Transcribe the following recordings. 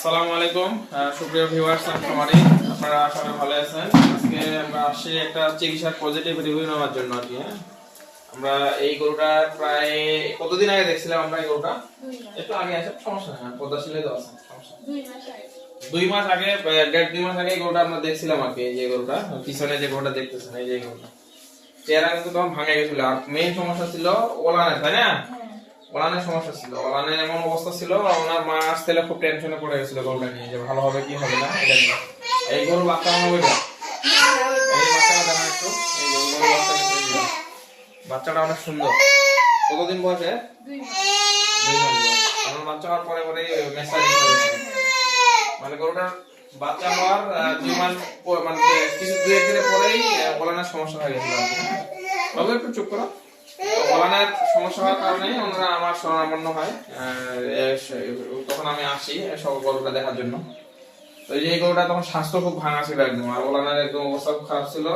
আসসালামু আলাইকুম সুপ্রিয় ভিউয়ার্স, আপনারা আশা করি ভালো আছেন। আজকে আমরা আসছি একটা চিকিৎসার পজিটিভ রিভিউ নেওয়ার জন্য আর কি। আমরা এই গরুটা প্রায় কতদিন আগে দেখছিলাম আমরা এই গরুটা একটু আগে আছে, সমস্যা নেই, পদ্মাশীলে তো আছে, সমস্যা 2 মাস আগে 1.5-2 মাস আগে এই গরুটা আমরা দেখছিলাম আর কি। এই যে গরুটা পিছনে যে গরুটা দেখতেছেন, এই যে গরুটা চেহারা কিন্তু তখন ভাঙে গেছিল। আর মেইন সমস্যা ছিল ওলানে, তাই না? ওলানের সমস্যা ছিল, ওলানের এমন অবস্থা ছিল, ওনার মা আসতে খুব টেনশনে পড়ে গেছিল গরুটা নিয়ে, যে ভালো হবে কি হবে না এটা নিয়ে। এই গরু বাচ্চা হবে না, এই বাচ্চাটা দেখা একটু, এই যে গরু বাচ্চা, বাচ্চাটা অনেক সুন্দর। কতদিন বয়সে? 2 মাস বয়স। আমার বাচ্চা হওয়ার পরে পরে মেসারি হয়েছে, মানে গরুটার বাচ্চা হওয়ার 2 মাস মানে কিছু 2-1 দিনের পরেই ওলানের সমস্যা হয়ে গেছিল। বাবু একটু চুপ করো। ওলানের সমস্যা হওয়ার কারণে ওনারা আমার শরণাপন্ন হয়, তখন আমি আসি সব গরুটা দেখার জন্য। তো এই গরুটা তখন স্বাস্থ্য খুব ভাঙা ছিল একদম, আর ওলানের একদম অবস্থা খুব খারাপ ছিল।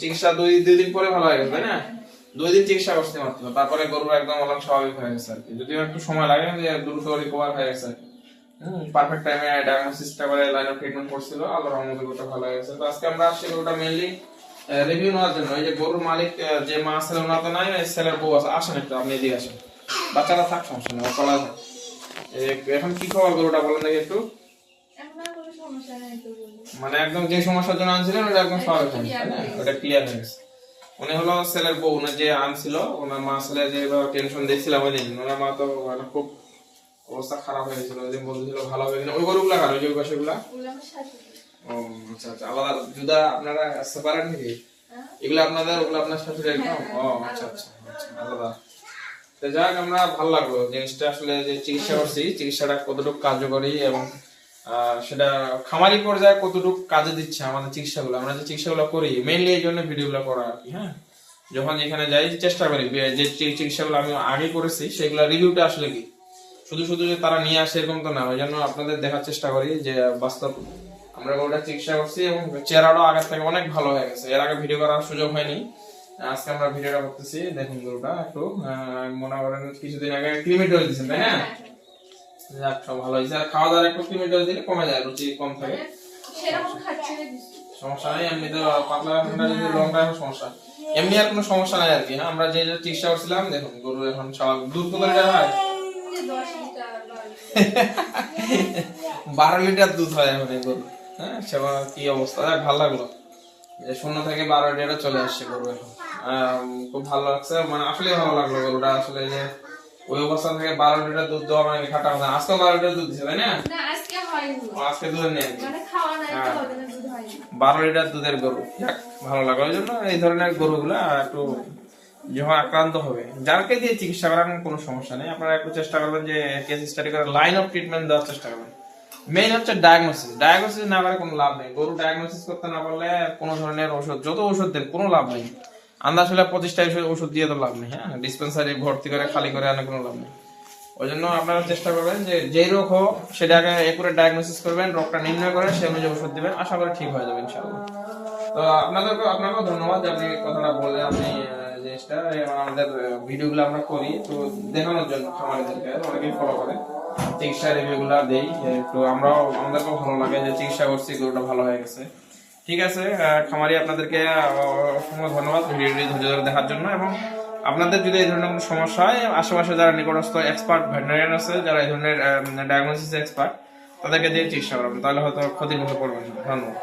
চিকিৎসা 2 দিন পরে ভালো হয়ে গেছে, তাই না? 2 দিন চিকিৎসা করতে মাত্র, তারপরে গরু একদম ওলান স্বাভাবিক হয়ে গেছে আর কি। যদিও একটু সময় লাগে, যে দ্রুত রিকভার হয়ে গেছে। পারফেক্ট টাইমে ডায়াগনোসিসটা করে লাইন অফ ট্রিটমেন্ট করছিল, আল্লাহর রহমতে গরুটা ভালো হয়ে গেছে। তো আজকে আমরা আসছি গরুটা মেইনলি রিভিউ নেওয়ার জন্য। এই যে গরুর মালিক যে মা ছেলে, ওনার তো নাই, ছেলের বউ আছে। আসেন একটু, আপনি এদিকে আসেন, বাচ্চারা থাক, সমস্যা নেই, কলা থাক। এখন কি খবর গরুটা বলেন দেখি একটু। মানে একদম যে সমস্যার জন্য আনছিলেন ওটা একদম স্বাভাবিক হয়েছে, ওটা ক্লিয়ার হয়ে গেছে। উনি হলো ছেলের বউ, না যে আনছিল, ওনার মা ছেলে যে টেনশন দেখছিলাম ওই দিন, ওনার মা তো খুব অবস্থা খারাপ হয়ে গেছিল। ওই দিন বলছিল ভালো হবে কিনা। ওই গরুগুলা কার? ওই যে পাশেগুলা? ও আচ্ছা আচ্ছা, আলাদা জুদা আপনারা সেপারেট নাকি? এগুলো আপনাদের, ওগুলো আপনার শাশুড়ি একদম? ও আচ্ছা আচ্ছা আচ্ছা, আলাদা। তো যাক, আমরা ভালো লাগলো জিনিসটা আসলে, যে চিকিৎসা করছি, চিকিৎসাটা কতটুকু কার্যকরী এবং সেটা খামারি পর্যায়ে কতটুকু কাজে দিচ্ছে আমাদের চিকিৎসাগুলো। আমরা যে চিকিৎসাগুলো করি মেইনলি এই জন্য ভিডিওগুলো করা আর কি। হ্যাঁ, যখন যেখানে যাই চেষ্টা করি যে চিকিৎসাগুলো আমি আগে করেছি সেগুলো রিভিউটা আসলে কি শুধু শুধু যে তারা নিয়ে আসে এরকম তো না। ওই জন্য আপনাদের দেখার চেষ্টা করি যে বাস্তব আমরা গরুটা চিকিৎসা করছি এবং চেহারাটাও আগের থেকে অনেক ভালো হয়ে গেছে। এর আগে ভিডিও করার সুযোগ হয়নি, আজকে আমরা ভিডিওটা করতেছি। দেখুন গরুটা একটু মনে করেন কিছুদিন আগে ক্রিমি ডোজ দিয়েছেন, তাই না? যাক, সব ভালো হয়েছে। আর খাওয়া দাওয়ার একটু ক্রিমি ডোজ দিলে কমে যায়, রুচি কম থাকে, সমস্যা নেই। এমনি তো পাতলা ঠান্ডা যদি লং টাইম সমস্যা, এমনি আর কোনো সমস্যা নাই আর কি। হ্যাঁ, আমরা যে চিকিৎসা করছিলাম, দেখুন গরু এখন স্বাভাবিক। দুধ কত লিটার হয়? 12 লিটার দুধ হয় এখন এই গরু। হ্যাঁ, সেবা কি অবস্থা, ভালো লাগলো যে 0 থেকে 12 লিটার চলে আসছে গরু এখন। খুব ভালো লাগছে, মানে আসলে ভালো লাগলো গরুটা আসলে, যে ওই অবস্থা থেকে 12 লিটার দুধ দেওয়া মানে খাটা কথা। আজকে 12 লিটার দুধ দিছে, তাই না? আজকে দুধ নেই, 12 লিটার দুধের গরু। যাক, ভালো লাগলো। ওই জন্য এই ধরনের গরুগুলা একটু যখন আক্রান্ত হবে, যারকে দিয়ে চিকিৎসা করার কোনো সমস্যা নেই, আপনারা একটু চেষ্টা করবেন যে কেস স্টাডি করে লাইন অফ ট্রিটমেন্ট দেওয়ার চেষ্টা করবেন। মেইন হচ্ছে ডায়াগনোসিস না করে কোনো লাভ নেই। গরু ডায়াগনোসিস করতে না পারলে কোনো ধরনের ওষুধ, যত ওষুধ দেন কোনো লাভ নেই। আন্দাজ হলে 25টা ওষুধ দিয়ে তো লাভ নেই। হ্যাঁ, ডিসপেন্সারি ভর্তি করে খালি করে আনে কোনো লাভ নেই। ওই জন্য আপনারা চেষ্টা করবেন যে যেই রোগ হোক সেটাকে একুরেট ডায়াগনোসিস করবেন, রোগটা নির্ণয় করে সেই অনুযায়ী ওষুধ দিবেন, আশা করি ঠিক হয়ে যাবে ইনশাআল্লাহ। তো আপনাকেও ধন্যবাদ যে আপনি কথাটা বললেন। আপনি জিনিসটা আমাদের ভিডিওগুলো আমরা করি তো দেখানোর জন্য, খামারিদেরকে অনেকেই ফলো করে, চিকিৎসা রিভিউগুলো দেই একটু, আমরাও আমাদেরকেও ভালো লাগে যে চিকিৎসা করছি, গরুটা ভালো হয়ে গেছে। ঠিক আছে খামারি, আপনাদেরকে অসংখ্য ধন্যবাদ ভিডিওটি ধৈর্য ধরে দেখার জন্য। এবং আপনাদের যদি এই ধরনের কোনো সমস্যা হয়, আশেপাশে যারা নিকটস্থ এক্সপার্ট ভেটেরিনারিয়ান আছে, যারা এই ধরনের ডায়াগনোসিস এক্সপার্ট, তাদেরকে দিয়ে চিকিৎসা করবেন, তাহলে হয়তো ক্ষতির মুখে পড়বেন না। ধন্যবাদ।